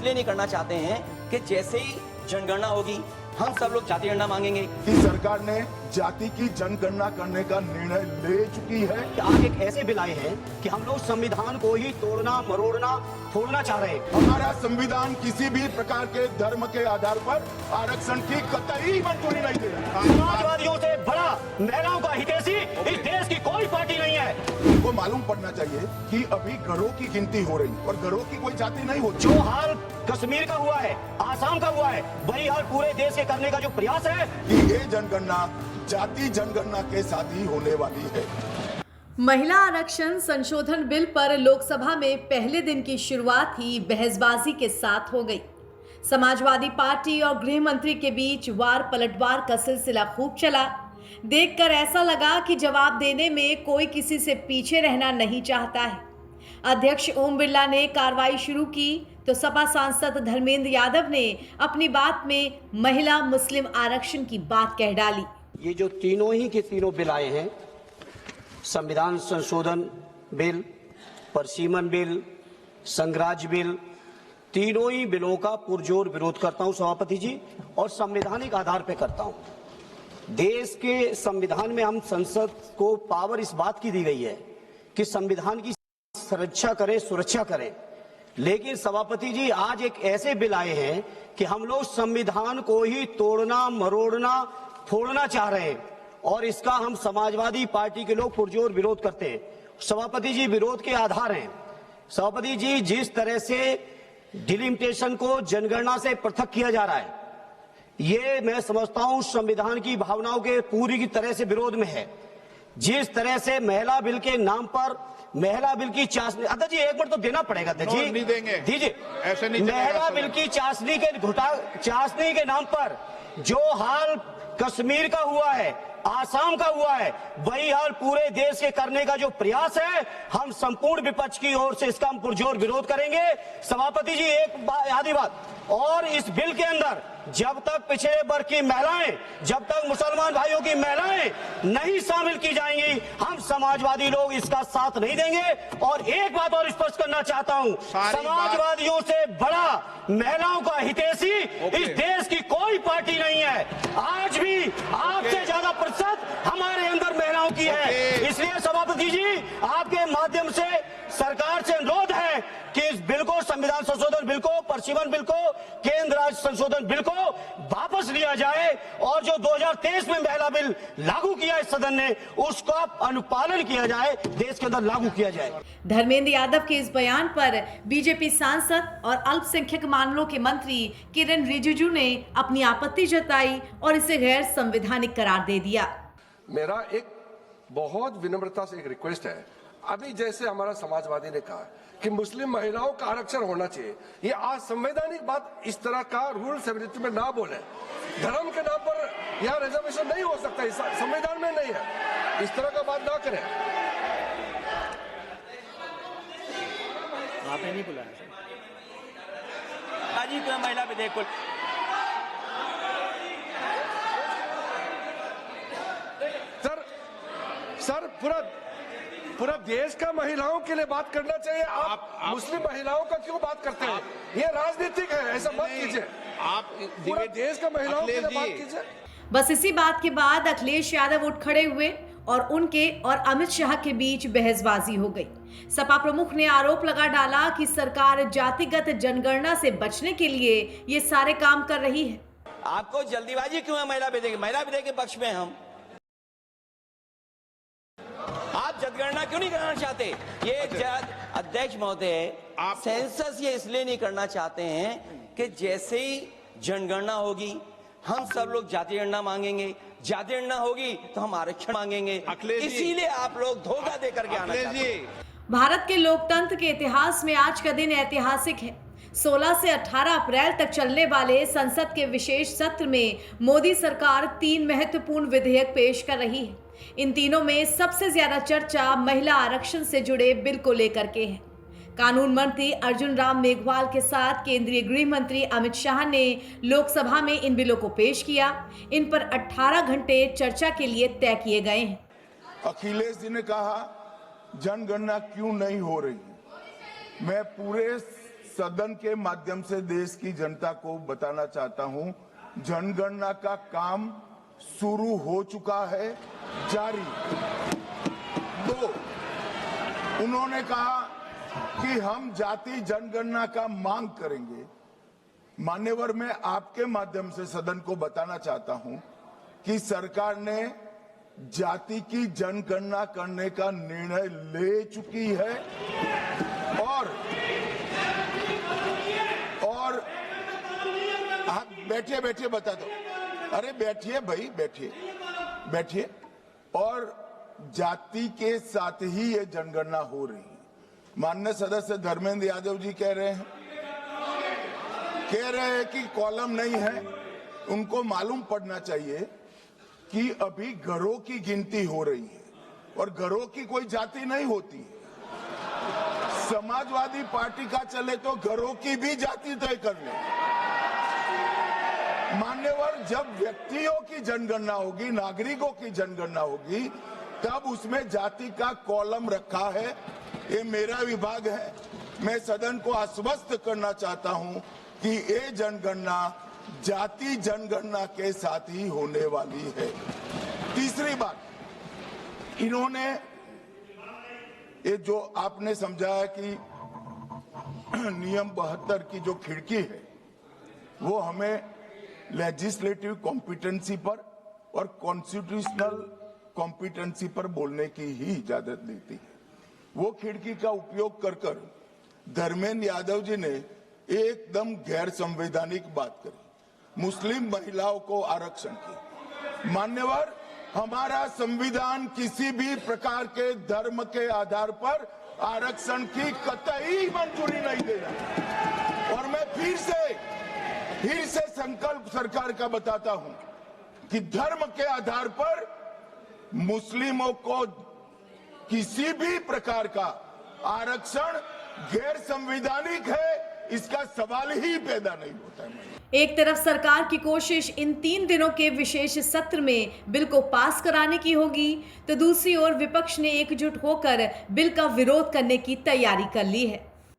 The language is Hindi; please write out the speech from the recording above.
इसलिए नहीं करना चाहते हैं कि जैसे ही जनगणना होगी हम सब लोग जाति गणना मांगेंगे। कि सरकार ने जाति की जनगणना करने का निर्णय ले चुकी है। आज एक ऐसे बिल आए हैं कि हम लोग संविधान को ही तोड़ना मरोड़ना फोड़ना चाह रहे हैं। हमारा संविधान किसी भी प्रकार के धर्म के आधार पर आरक्षण की कतई मंजूरी नहीं दे रहा। समाजवादियों से बड़ा महिलाओं का हितैषी इस देश की कोई पार्टी नहीं है। उनको मालूम पड़ना चाहिए कि अभी घरों की गिनती हो रही और घरों की कोई जाति नहीं होती। जो हाल कश्मीर का हुआ है, आसाम का हुआ है, वही हाल पूरे देश के करने का जो प्रयास है कि ये जनगणना जाति जनगणना के साथ ही होने वाली है। महिला आरक्षण संशोधन बिल पर लोकसभा में पहले दिन की शुरुआत ही बहसबाजी के साथ हो गई। समाजवादी पार्टी और गृह मंत्री के बीच वार पलटवार का सिलसिला खूब चला। देखकर ऐसा लगा कि जवाब देने में कोई किसी से पीछे रहना नहीं चाहता है। अध्यक्ष ओम बिरला ने कार्रवाई शुरू की तो सपा सांसद धर्मेंद्र यादव ने अपनी बात में महिला मुस्लिम आरक्षण की बात कह डाली। ये जो तीनों ही के तीनों बिल आए हैं, संविधान संशोधन बिल, परसीमन बिल, संघराज बिल, तीनों ही बिलों का पुरजोर विरोध करता हूं सभापति जी, और संवैधानिक आधार पर करता हूं। देश के संविधान में हम संसद को पावर इस बात की दी गई है कि संविधान की सुरक्षा करें, सुरक्षा करें, लेकिन सभापति जी आज एक ऐसे बिल आए हैं कि हम लोग संविधान को ही तोड़ना मरोड़ना फोड़ना चाह रहे हैं, और इसका हम समाजवादी पार्टी के लोग पुरजोर विरोध करते हैं। सभापति जी विरोध के आधार हैं। सभापति जी जिस तरह से डिलिमिटेशन को जनगणना से पृथक किया जा रहा है, ये मैं समझता हूं संविधान की भावनाओं के पूरी की तरह से विरोध में है। जिस तरह से महिला बिल के नाम पर महिला बिल की चाशनी, अध्यक्ष जी एक मिनट तो देना पड़ेगा अध्यक्ष जी, नहीं देंगे, दीजिए। ऐसे नहीं महिला बिल की चाशनी के नाम पर जो हाल कश्मीर का हुआ है, आसाम का हुआ है, वही हाल पूरे देश के करने का जो प्रयास है, हम संपूर्ण विपक्ष की ओर से इसका हम पुरजोर विरोध करेंगे। सभापति जी एक आधी बात और, इस बिल के अंदर जब तक पिछड़े वर्ग की महिलाएं, जब तक मुसलमान भाइयों की महिलाएं नहीं शामिल की जाएंगी, हम समाजवादी लोग इसका साथ नहीं देंगे। और एक बात और स्पष्ट करना चाहता हूं, समाजवादियों से बड़ा महिलाओं का हितैषी इस देश की कोई पार्टी नहीं है। आज भी आपसे ज्यादा प्रतिशत हमारे अंदर महिलाओं की है। इसलिए सभापति जी आपके माध्यम से सरकार से अनुरोध है कि इस बिल को, संविधान संशोधन बिल को, परसीमन बिल को, केंद्र राज्य संशोधन बिल को वापस लिया जाए, और जो 2023 में महिला बिल लागू किया इस सदन ने, उसका अनुपालन किया जाए, देश के अंदर लागू किया जाए। धर्मेंद्र यादव के इस बयान पर बीजेपी सांसद और अल्पसंख्यक मामलों के मंत्री किरेन रिजिजू ने अपनी आपत्ति जताई और इसे गैर संवैधानिक करार दे दिया। मेरा एक बहुत विनम्रता से एक रिक्वेस्ट है, अभी जैसे हमारा समाजवादी ने कहा कि मुस्लिम महिलाओं का आरक्षण होना चाहिए, ये आज संवैधानिक बात इस तरह का रूल 73 में ना बोले। धर्म के नाम पर यहाँ रिजर्वेशन नहीं हो सकता, संविधान में नहीं है, इस तरह का बात ना करें। आपने नहीं बुलाया आज ही तो महिला विधेयक को। सर पूरा देश का महिलाओं के लिए बात करना चाहिए। आप मुस्लिम महिलाओं का क्यों बात करते हैं? ये राजनीतिक है, ऐसा मत कीजिए। आप पूरा देश का महिलाओं के लिए बात कीजिए। बस इसी बात के बाद अखिलेश यादव उठ खड़े हुए और उनके और अमित शाह के बीच बहसबाजी हो गई। सपा प्रमुख ने आरोप लगा डाला कि सरकार जातिगत जनगणना से बचने के लिए ये सारे काम कर रही है। आपको जल्दीबाजी क्यों है महिला विधेयक? महिला विधेयक के पक्ष में हम, आप जनगणना क्यों नहीं करना चाहते? ये अध्यक्ष महोदय, आप सेंसस ये इसलिए नहीं करना चाहते हैं कि जैसे ही जनगणना होगी हम सब लोग जाति गणना मांगेंगे, जाति गणना होगी तो हम आरक्षण मांगेंगे, इसीलिए आप लोग धोखा देकर के आना चाहते हैं। भारत के लोकतंत्र के इतिहास में आज का दिन ऐतिहासिक है। 16 से 18 अप्रैल तक चलने वाले संसद के विशेष सत्र में मोदी सरकार 3 महत्वपूर्ण विधेयक पेश कर रही है। इन तीनों में सबसे ज्यादा चर्चा महिला आरक्षण से जुड़े बिल को लेकर के है। कानून मंत्री अर्जुन राम मेघवाल के साथ केंद्रीय गृह मंत्री अमित शाह ने लोकसभा में इन बिलों को पेश किया। इन पर 18 घंटे चर्चा के लिए तय किए गए हैं। अखिलेश जी ने कहा जनगणना क्यों नहीं हो रही? मैं पूरे सदन के माध्यम से देश की जनता को बताना चाहता हूं, जनगणना का काम शुरू हो चुका है, जारी। 2, उन्होंने कहा कि हम जाति जनगणना का मांग करेंगे। मान्यवर, मैं आपके माध्यम से सदन को बताना चाहता हूं कि सरकार ने जाति की जनगणना करने का निर्णय ले चुकी है और आप बैठिए बता दो। अरे बैठिए भाई, बैठिए। और जाति के साथ ही ये जनगणना हो रही है। माननीय सदस्य धर्मेंद्र यादव जी कह रहे हैं कि कॉलम नहीं है। उनको मालूम पड़ना चाहिए कि अभी घरों की गिनती हो रही है और घरों की कोई जाति नहीं होती है। समाजवादी पार्टी का चले तो घरों की भी जाति तय कर ले। मान्यवर, जब व्यक्तियों की जनगणना होगी, नागरिकों की जनगणना होगी, तब उसमें जाति का कॉलम रखा है। ये मेरा विभाग है। मैं सदन को आश्वस्त करना चाहता हूं कि ये जनगणना जाति जनगणना के साथ ही होने वाली है। तीसरी बात, इन्होंने ये जो आपने समझाया कि नियम 72 की जो खिड़की है वो हमें लेजिस्लेटिव कॉम्पिटेंसी पर और कॉन्स्टिट्यूशनल कॉम्पिटेंसी पर बोलने की ही इजाजत देती है। वो खिड़की का उपयोग कर धर्मेंद्र यादव जी ने एकदम गैर संवैधानिक बात करी, मुस्लिम महिलाओं को आरक्षण की। मान्यवर, हमारा संविधान किसी भी प्रकार के धर्म के आधार पर आरक्षण की कतई मंजूरी नहीं देगा। और मैं फिर से संकल्प सरकार का बताता हूं कि धर्म के आधार पर मुस्लिमों को किसी भी प्रकार का आरक्षण गैर संवैधानिक है, इसका सवाल ही पैदा नहीं होता है। एक तरफ सरकार की कोशिश इन 3 दिनों के विशेष सत्र में बिल को पास कराने की होगी, तो दूसरी ओर विपक्ष ने एकजुट होकर बिल का विरोध करने की तैयारी कर ली है।